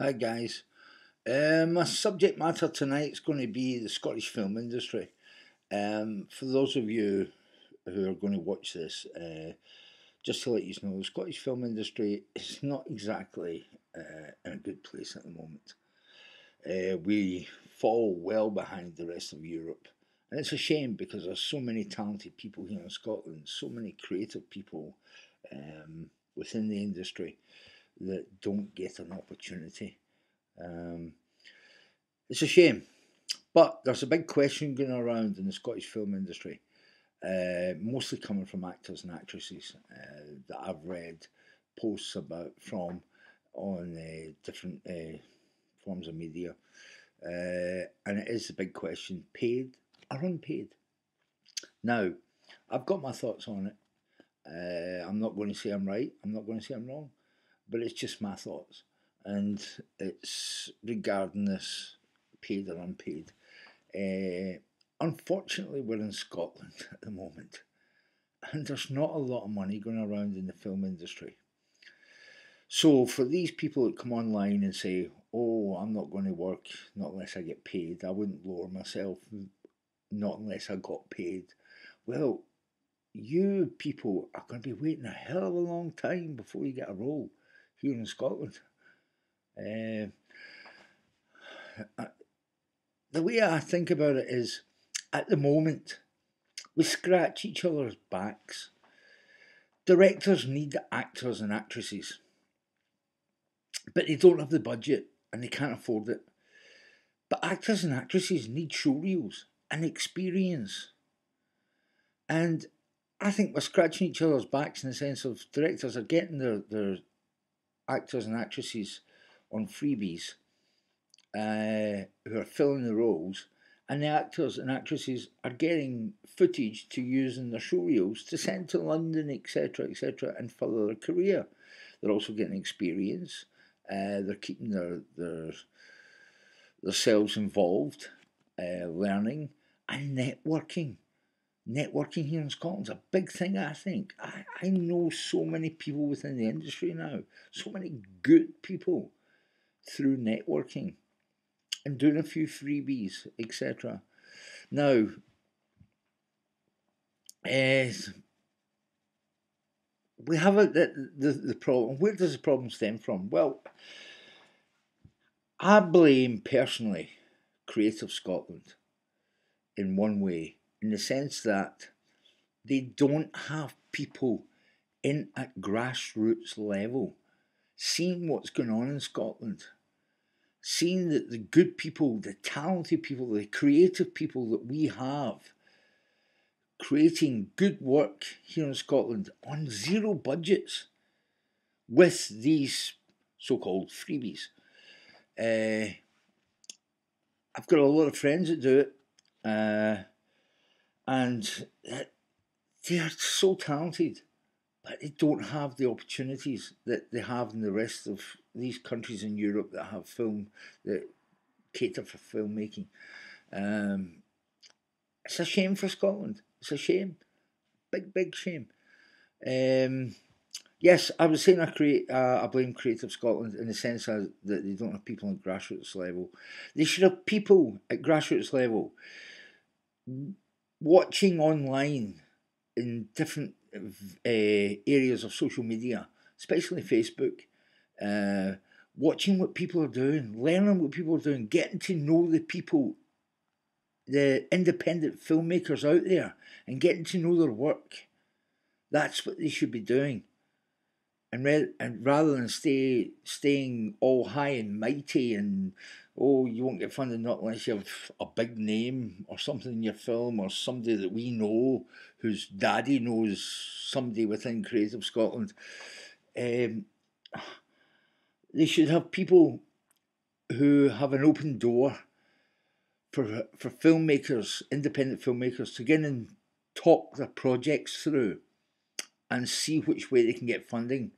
Hi guys. My subject matter tonight is going to be the Scottish film industry. For those of you who are going to watch this, just to let you know, the Scottish film industry is not exactly in a good place at the moment. We fall well behind the rest of Europe, and it's a shame because there's so many talented people here in Scotland, so many creative people within the industry that don't get an opportunity. Um, it's a shame. But there's a big question going around in the Scottish film industry, mostly coming from actors and actresses that I've read posts about from on different forms of media. And it is a big question, paid or unpaid? Now, I've got my thoughts on it. I'm not going to say I'm right, I'm not going to say I'm wrong, but it's just my thoughts. And it's regarding this paid or unpaid. Unfortunately, we're in Scotland at the moment, and there's not a lot of money going around in the film industry. So, for these people that come online and say, "Oh, I'm not going to work not unless I get paid," I wouldn't lower myself not unless I got paid. Well, you people are going to be waiting a hell of a long time before you get a role here in Scotland. Uh, the way I think about it is, at the moment, we scratch each other's backs. Directors need actors and actresses, but they don't have the budget and they can't afford it. But actors and actresses need showreels and experience. And I think we're scratching each other's backs in the sense of directors are getting their actors and actresses on freebies who are filling the roles, and the actors and actresses are getting footage to use in their showreels to send to London, etc., and further their career. They're also getting experience. They're keeping themselves involved, learning and networking. Networking here in Scotland's a big thing, I think. I know so many people within the industry now, so many good people through networking and doing a few freebies, etc. Now, we have the problem. Where does the problem stem from? Well, I blame personally Creative Scotland in one way, in the sense that they don't have people in at grassroots level seeing what's going on in Scotland, seeing that the good people, the talented people, the creative people that we have creating good work here in Scotland on zero budgets with these so-called freebies. I've got a lot of friends that do it, and they are so talented, but they don't have the opportunities that they have in the rest of these countries in Europe that have film that cater for filmmaking. It's a shame for Scotland. It's a shame, big shame. Yes, I was saying I blame Creative Scotland in the sense that they don't have people at grassroots level. They should have people at grassroots level watching online in different areas of social media, especially Facebook, watching what people are doing, learning what people are doing, getting to know the people, the independent filmmakers out there, and getting to know their work. That's what they should be doing. And rather than staying all high and mighty and you won't get funded not unless you have a big name or something in your film or somebody that we know whose daddy knows somebody within Creative Scotland. They should have people who have an open door for filmmakers, independent filmmakers, to get in and talk their projects through and see which way they can get funding,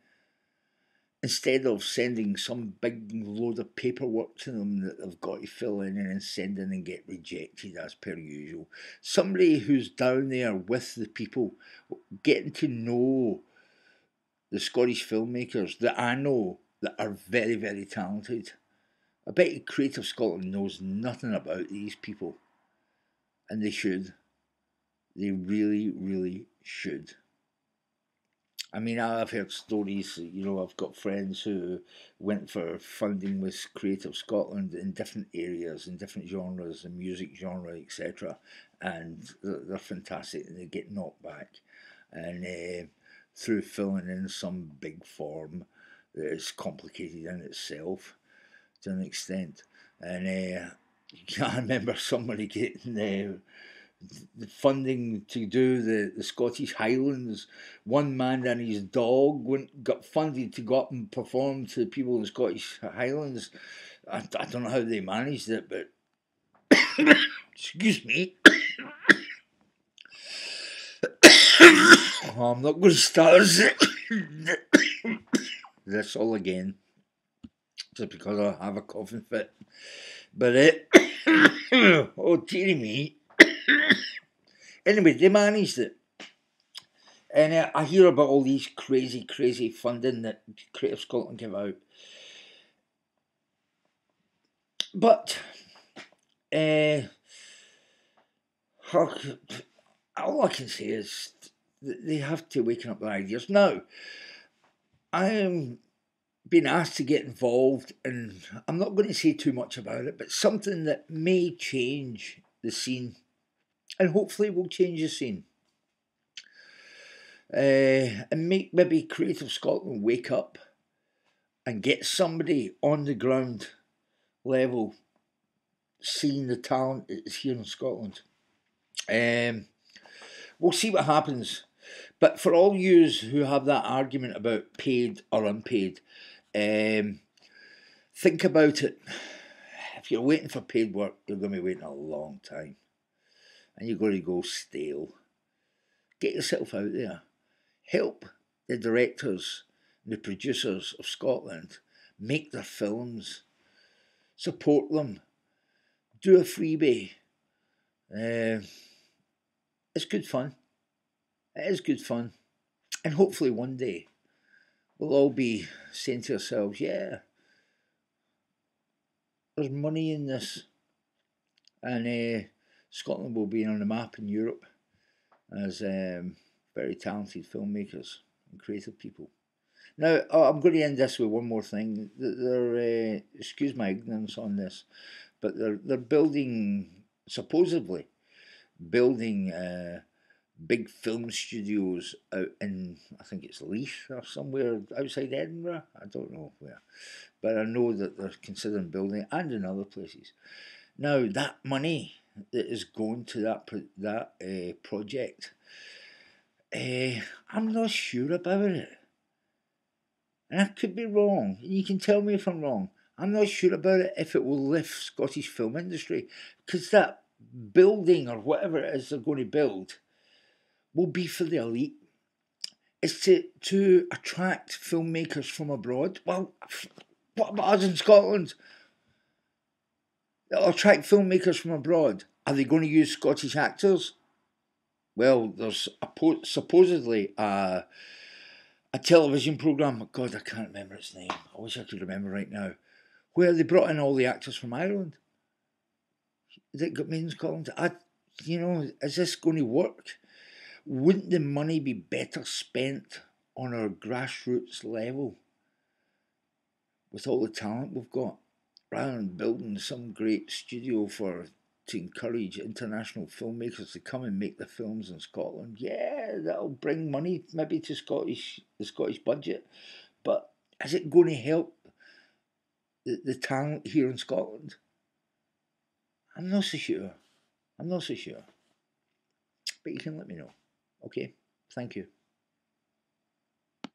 instead of sending some big load of paperwork to them that they've got to fill in and then send in and get rejected as per usual. Somebody who's down there with the people, getting to know the Scottish filmmakers that I know that are very, very talented. I bet you Creative Scotland knows nothing about these people, and they should. They really, really should. I mean, I've heard stories, I've got friends who went for funding with Creative Scotland in different areas, in different genres, the music genre, etc. And they're fantastic and they get knocked back. And through filling in some big form that is complicated in itself to an extent. And I remember somebody getting the funding to do the Scottish Highlands. One man and his dog got funded to go up and perform to people in the Scottish Highlands. I don't know how they managed it, but excuse me. I'm not going to start this all again just because I have a coughing fit. But oh dearie me. Anyway, they managed it. And I hear about all these crazy funding that Creative Scotland give out. But all I can say is they have to waken up their ideas. Now, I am being asked to get involved, and I'm not going to say too much about it, but something that may change the scene, and hopefully will change the scene. And make maybe Creative Scotland wake up and get somebody on the ground level seeing the talent that is here in Scotland. We'll see what happens. But for all yous who have that argument about paid or unpaid, think about it. If you're waiting for paid work, you're going to be waiting a long time. And you're going to go stale. Get yourself out there. Help the directors and the producers of Scotland make their films. Support them. Do a freebie. It's good fun. It is good fun. And hopefully one day we'll all be saying to ourselves, yeah, there's money in this. And Scotland will be on the map in Europe as very talented filmmakers and creative people. Now, I'm going to end this with one more thing. Excuse my ignorance on this, but they're building, supposedly, building big film studios out in, I think it's Leith or somewhere outside Edinburgh. I don't know where. But I know that they're considering building, and in other places. Now, that money that is going to that project, I'm not sure about it. And I could be wrong. You can tell me if I'm wrong. I'm not sure about it if it will lift Scottish film industry. Because that building or whatever it is they're going to build will be for the elite. It's to attract filmmakers from abroad. Well, what about us in Scotland? It'll attract filmmakers from abroad. Are they going to use Scottish actors? Well, there's supposedly a television programme. God, I can't remember its name. I wish I could remember right now. Where they brought in all the actors from Ireland. That got made in Scotland. Is this going to work? Wouldn't the money be better spent on our grassroots level with all the talent we've got, rather than building some great studio to encourage international filmmakers to come and make the films in Scotland? Yeah, that'll bring money maybe to the Scottish budget, but is it going to help the talent here in Scotland? I'm not so sure. But you can let me know. Okay, thank you.